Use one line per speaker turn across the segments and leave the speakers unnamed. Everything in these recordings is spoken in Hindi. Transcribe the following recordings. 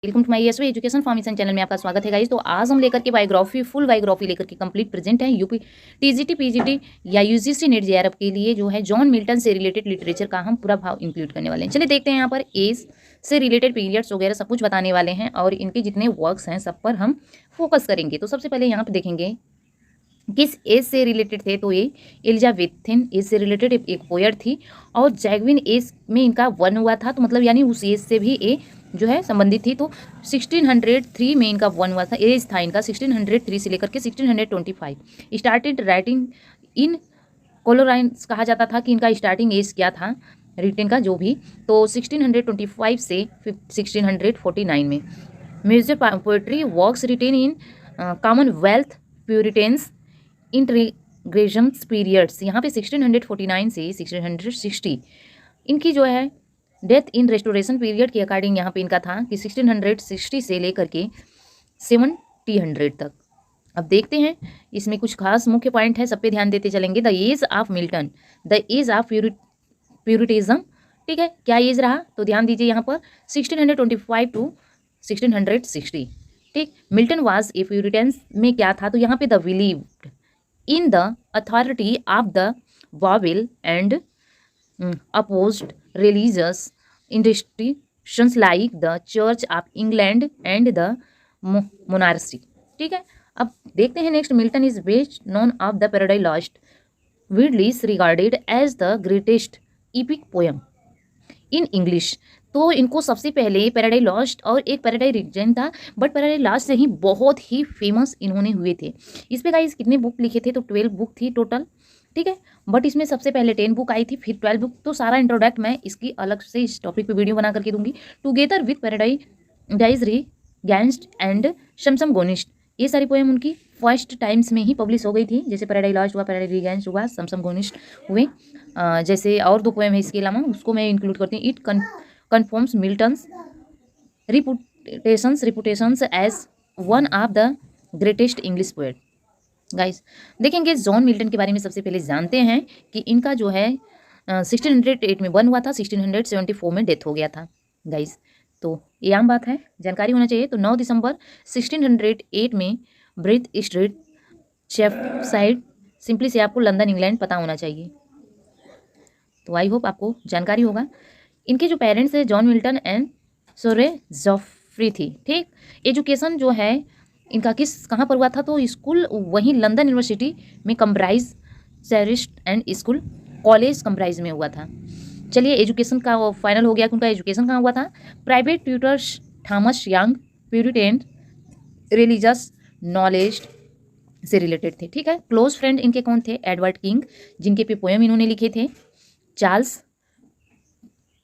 Welcome to my SV education formation channel में आपका स्वागत है गाइस। तो आज हम लेकर के बायोग्राफी फुल बायोग्राफी लेकर के कंप्लीट प्रेजेंट है। यूपी टीजीटी पीजीटी या यूजीसी नेट जेआरएफ के लिए जो है जॉन मिल्टन से रिलेटेड लिटरेचर का हम पूरा भाव इंक्लूड करने वाले हैं। चलिए देखते हैं यहाँ पर एज से रिलेटेड पीरियड्स वगैरह सब कुछ बताने वाले हैं और इनके जितने वर्क्स हैं सब पर हम फोकस करेंगे। तो सबसे पहले यहाँ पर देखेंगे किस एज से रिलेटेड थे। तो ये एलिजाबेथन एज से रिलेटेड एक पोएट थी और जैगविन एज में इनका वन हुआ था, तो मतलब यानी उस एज से भी ये जो है संबंधित थी। तो 1603 में इनका वन हुआ था, एज था इनका 1603 से लेकर के 1625। स्टार्टेड राइटिंग इन कोलोराइन्स, कहा जाता था कि इनका स्टार्टिंग एज क्या था रिटेन का जो भी, तो 1625 से 1649 में। Major poetry works written in Commonwealth Puritans integration periods, यहाँ पे 1649 से 1660। इनकी जो है डेथ इन रेस्टोरेशन पीरियड के अकॉर्डिंग यहाँ पे इनका था कि 1660 से लेकर के 1700 तक। अब देखते हैं इसमें कुछ खास मुख्य पॉइंट है, सब पे ध्यान देते चलेंगे। The age of Milton, the age of puritanism, ठीक है, क्या एज रहा तो ध्यान दीजिए यहाँ पर 1625 टू 1660। ठीक, मिल्टन वाज ए प्यूरिटेंस में क्या था तो यहाँ पे the believed in the authority of the Bible and opposed religious institutions like the Church of England and the monarchy। ठीक है, अब देखते हैं next. Milton is best known of the paradise lost, widely regarded as the greatest epic poem in English. तो इनको सबसे पहले पैराडाइज लॉस्ट और एक पैराडाइज रिजन था, बट पैराडाइज लॉस्ट से ही बहुत ही फेमस इन्होंने हुए थे। इस पे गाइस कितने बुक लिखे थे तो 12 बुक थी टोटल, ठीक है, बट इसमें सबसे पहले 10 बुक आई थी, फिर 12 बुक। तो सारा इंट्रोडक्ट मैं इसकी अलग से इस टॉपिक पे वीडियो बना करके दूंगी। Together with Paradise Regained and Samson Agonistes, ये सारी पोएम उनकी फर्स्ट टाइम्स में ही पब्लिश हो गई थी। जैसे पैराडाइज लॉस्ट हुआ, पैराडाइज रिगेंस्ट हुआ, समसम गोनिस्ट हुए। जैसे और 2 पोएम है इसके अलावा, उसको मैं इंक्लूड करती हूँ। It confirms Milton's reputations as one of the greatest English poet. Guys देखेंगे जॉन मिल्टन के बारे में सबसे पहले जानते हैं कि इनका जो है 1608 में वन हुआ था, 1674 में डेथ हो गया था। गाइस तो ये आम बात है, जानकारी होना चाहिए। तो 9 दिसंबर 1608 में ब्रिथ स्ट्रीट शेफसाइड, सिंपली से आपको लंदन इंग्लैंड पता होना चाहिए। तो आई होप आपको जानकारी होगा। इनके जो पेरेंट्स है जॉन मिल्टन एंड सोरे जॉफ्री थी। ठीक, एजुकेशन जो है इनका कहाँ पर हुआ था तो स्कूल वहीं लंदन यूनिवर्सिटी में comprise cherished and school college comprise में हुआ था। चलिए एजुकेशन का वो फाइनल हो गया कि उनका एजुकेशन कहाँ हुआ था। Private tutors Thomas Young puritan religious knowledge से रिलेटेड थे। ठीक है, क्लोज फ्रेंड इनके कौन थे, एडवर्ड किंग, जिनके पे पोएम इन्होंने लिखे थे। चार्ल्स,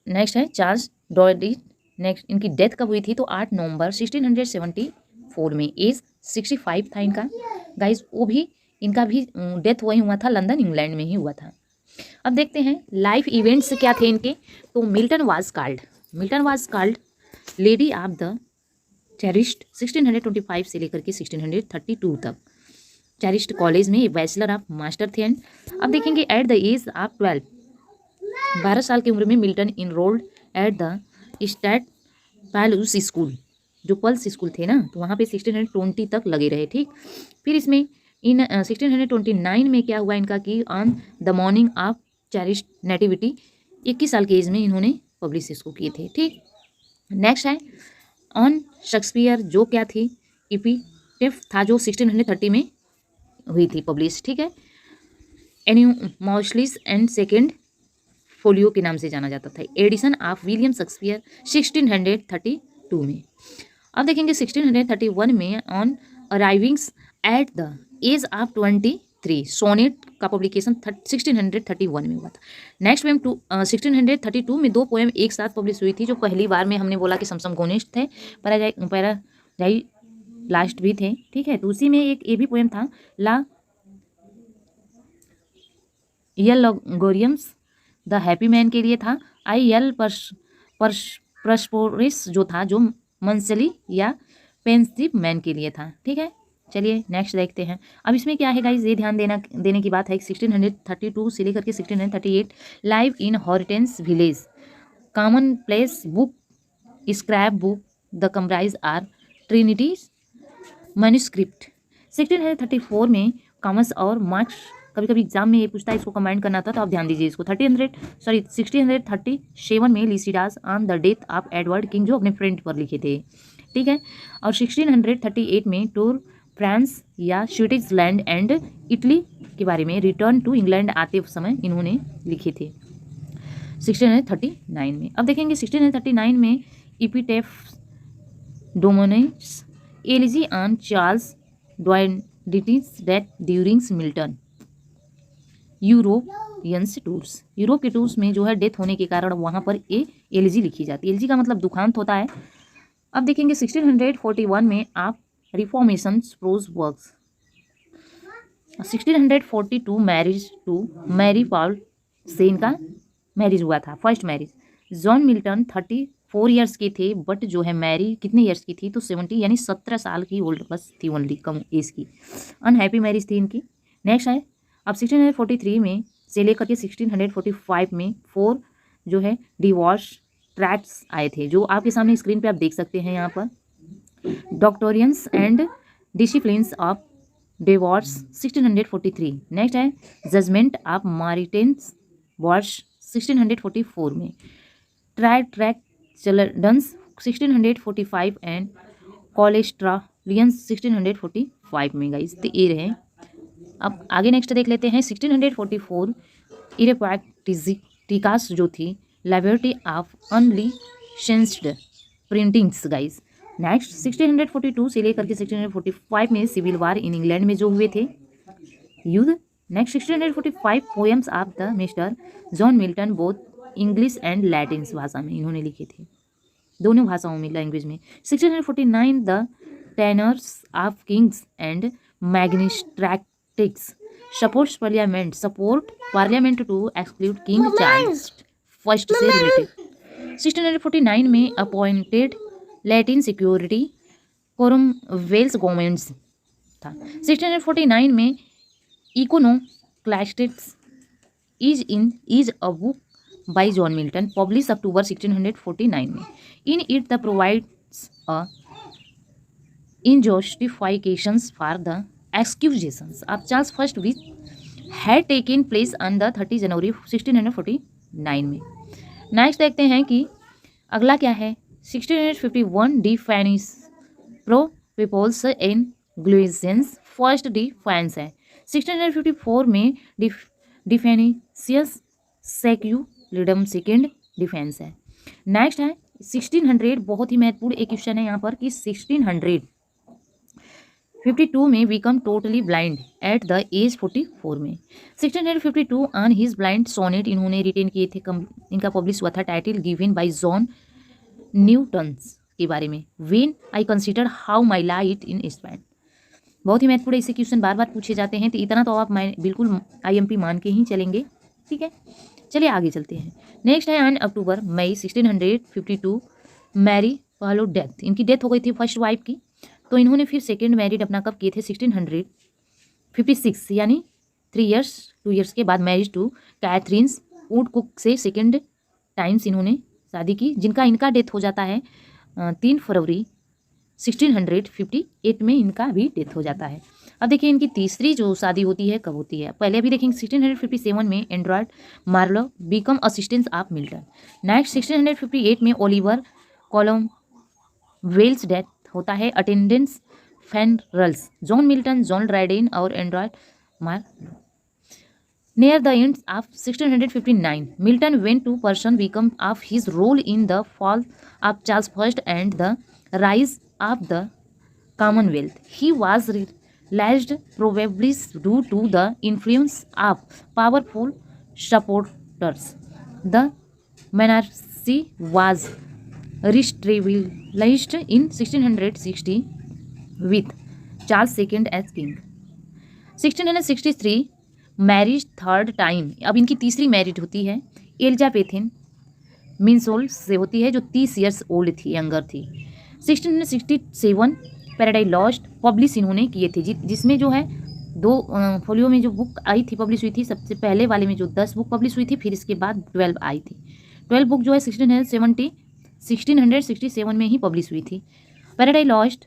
नेक्स्ट है चार्ल्स डॉडी। नेक्स्ट इनकी डेथ कब हुई थी तो 8 नवंबर 1674 में, एज 65 था इनका। गाइज वो भी इनका भी डेथ वही हुआ था, लंदन इंग्लैंड में ही हुआ था। अब देखते हैं लाइफ इवेंट्स क्या थे इनके। तो Milton was called lady of the cherished 1625 से लेकर के 1632 तक। चेरिस्ट कॉलेज में बैचलर ऑफ मास्टर थे। अब देखेंगे एट द एज ऑफ 12 साल की उम्र में Milton enrolled at the St Paul's school, जो पल्स स्कूल थे ना, तो वहाँ पे 1620 तक लगे रहे। ठीक, फिर इसमें इन 1629 में क्या हुआ इनका कि on the morning of cherished nativity, 21 साल के एज में इन्होंने पब्लिश इसको किए थे। ठीक, नेक्स्ट है ऑन शेक्सपियर, जो क्या थी इपिटेफ था, जो 1630 में हुई थी पब्लिश। ठीक है, एन्यूमोशलिस एंड सेकेंड फोलियो के नाम से जाना जाता था। एडिशन ऑफ विलियम शेक्सपियर 1632 में। अब देखेंगे 1631 में on arrivings at the age of 23 sonnet का पब्लिकेशन 1631 में हुआ था। नेक्स्ट पोएम 1632 में 2 पोएम एक साथ पब्लिश हुई थी, जो पहली बार में हमने बोला कि समसम गोनिस्ट थे, पैराडाइज लास्ट भी थे। ठीक है, तो उसी में एक ये भी पोएम था ला यलोगोरियम्स द हैप्पी मैन के लिए था। आई एल प्रस्पोरिस जो था, जो मंसली या पेंसिव मैन के लिए था। ठीक है, चलिए नेक्स्ट देखते हैं। अब इसमें क्या है गाइज, ये ध्यान देने की बात है। 1632 से लेकर के 1638 live in Horton's village, common place book, scrap book, the comprise are Trinity manuscript. 1634 में कॉमर्स और मार्क्स, कभी कभी एग्जाम में ये पूछता है, इसको कमेंट करना था तो आप ध्यान दीजिए इसको। 1637 में Lycidas on the death of Edward king, जो अपने फ्रेंड पर लिखे थे, ठीक है। और 1638 में टूर फ्रांस या स्विट्जरलैंड एंड इटली के बारे में रिटर्न टू इंग्लैंड आते समय इन्होंने लिखे थे 1639 में। अब देखेंगे 1639 में epitaph Damonis elegy on Charles Diodati's death during Milton Europeans tours. Europe के टूर्स में जो है डेथ होने के कारण वहाँ पर एलिजी लिखी जाती है। एलिजी का मतलब दुखांत होता है। अब देखेंगे 1641 में आप reformation prose works. 1642 marriage to Mary Powell से इनका मैरिज हुआ था, first marriage. John Milton 34 years के थे, बट जो है मैरी कितने ईयर्स की थी, तो 70 यानी 17 साल की ओल्ड बस थी, ओनली कम एज की। अनहैप्पी मैरिज थी इनकी। नेक्स्ट है अब 1643 में से लेकर के 1645 में 4 जो है डिवोर्स ट्रैक्ट्स आए थे, जो आपके सामने स्क्रीन पे आप देख सकते हैं यहाँ पर। Doctrines and disciplines of divorce 1643। Next है जजमेंट ऑफ मारिटेन्स वर्ष 1644 में। ट्रैक्ट चिल्ड्रंस 1645 एंड कोलेस्ट्रॉलियंस 1645 में गाइस, तो ये रहे। अब आगे नेक्स्ट देख लेते हैं 1644 इरेपैक्टिकास जो थी library of unlicensed printings guys. Next 1642 से लेकर के 1645 में सिविल वार इन इंग्लैंड में जो हुए थे, युद्ध। Next 1645 poems of the mister John Milton both English and Latin भाषा में इन्होंने लिखे थे, दोनों भाषाओं में, लैंग्वेज में। 1649 the tenures of kings and magistrates support parliament to exclude king Charles first से रिलेटेड। 1649 में appointed Latin security Cromwell's governments था। 1649 में Eikonoklastes is a book by John Milton publish October 1649 में। In it the provides a in justifications for the executions of Charles first which had taken place on the 30 January 1649 में। नेक्स्ट देखते हैं कि अगला क्या है। 1651 Defensio pro Populo Anglicano first defence है। 1654 में डिफेनिसियस सेक्यूलिडम सेकेंड डिफेंस है। नेक्स्ट है 1600, बहुत ही महत्वपूर्ण एक क्वेश्चन है यहाँ पर कि 1652 में become totally blind at the age 44 में। 1652 ऑन हिज ब्लाइंड सोनेट इन्होंने रिटेन किए थे, इनका पब्लिश हुआ था, title given by John Newton's के बारे में, when I consider how my light in spend. बहुत ही महत्वपूर्ण ऐसे क्वेश्चन बार बार पूछे जाते हैं, तो इतना तो आप बिल्कुल IMP मान के ही चलेंगे, ठीक है। चलिए आगे चलते हैं। नेक्स्ट है ऑन अक्टूबर मई 1652 मैरी पहलो डेथ, इनकी डेथ हो गई थी फर्स्ट वाइफ की, तो इन्होंने फिर सेकेंड मैरिड अपना कब किए थे 1656, यानी 2 ईयर्स के बाद marriage to Katherine's Woodcock से सेकेंड टाइम्स इन्होंने शादी की, जिनका इनका डेथ हो जाता है 3 फरवरी 1658 में इनका भी डेथ हो जाता है। अब देखिए इनकी तीसरी जो शादी होती है कब होती है, पहले भी देखेंगे 1657 में Andrew Marvell become assistant of Milton. Next 1658 में ओलिवर कॉलम वेल्स डेथ होता है, attendance funerals John Milton, John Dryden और Andrew Marvell. Near the end of 1659, Milton went to person become of his role in the fall of Charles I and the rise of the Commonwealth. He was realized probably due to the influence of powerful supporters. The monarchy was reestablished in 1660 with Charles II as king. 1663 marriage third time, अब इनकी तीसरी मैरिज होती है एलिजाबेथिन मिन्सोल से होती है, जो 30 ईयर्स ओल्ड थी, यंगर थी। 1667 पैराडाइज लॉस्ट पब्लिश इन्होंने किए थे, जिसमें जो है 2 फोलियो में जो बुक आई थी, पब्लिश हुई थी। सबसे पहले वाले में जो 10 बुक पब्लिश हुई थी, फिर इसके बाद 12 आई थी। 12 बुक जो है 1667 में ही पब्लिश हुई थी। पैराडाइज लॉस्ट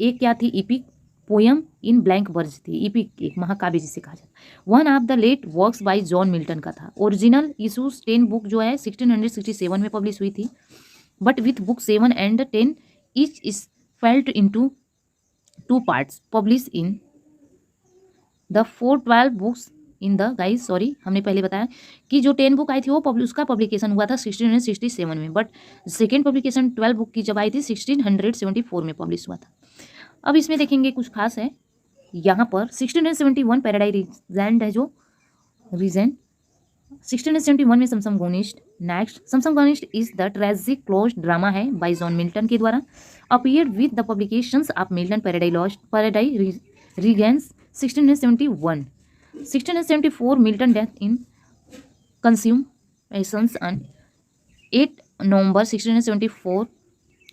एक क्या थी, epic poem in blank verse थी। इपिक एक महाकाव्य जिसे कहा जाता है। One of the late works by John Milton का था। ओरिजिनल इशूज 10 बुक जो है 1667 में पब्लिश हुई थी, but with book 7 and 10 each is felt into 2 parts publish in the 412 books in the guys sorry हमने पहले बताया कि जो 10 बुक आई थी वो उसका पब्लिकेशन हुआ था 1667 में, बट सेकेंड पब्लिकेशन 12 बुक की जब आई थी 1674 में पब्लिश हुआ था। अब इसमें देखेंगे कुछ खास है यहाँ पर 1671 पैराडाइज रीजेंट है जो रीजेंट 1671 में Samson Agonistes. Next Samson Agonistes is the tragic closet drama है बाय जॉन मिल्टन के द्वारा, appeared with the publications of Milton Paradise Lost Paradise Regained 1671। 1674 Milton death in consumptions on 8 November 1674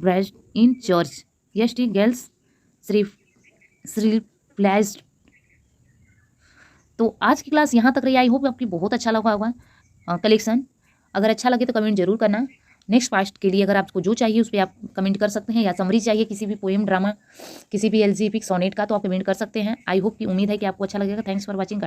buried in church St Giles Cripplegate. तो आज की क्लास यहाँ तक रही। आई होप आपकी बहुत अच्छा लगा होगा कलेक्शन। अगर अच्छा लगे तो कमेंट जरूर करना। नेक्स्ट पार्ट के लिए अगर आपको जो चाहिए उस पर आप कमेंट कर सकते हैं, या समरी चाहिए किसी भी पोएम ड्रामा किसी भी एलजी एपिक सोनेट का तो आप कमेंट कर सकते हैं। आई होप की उम्मीद है कि आपको अच्छा लगेगा। Thanks for watching.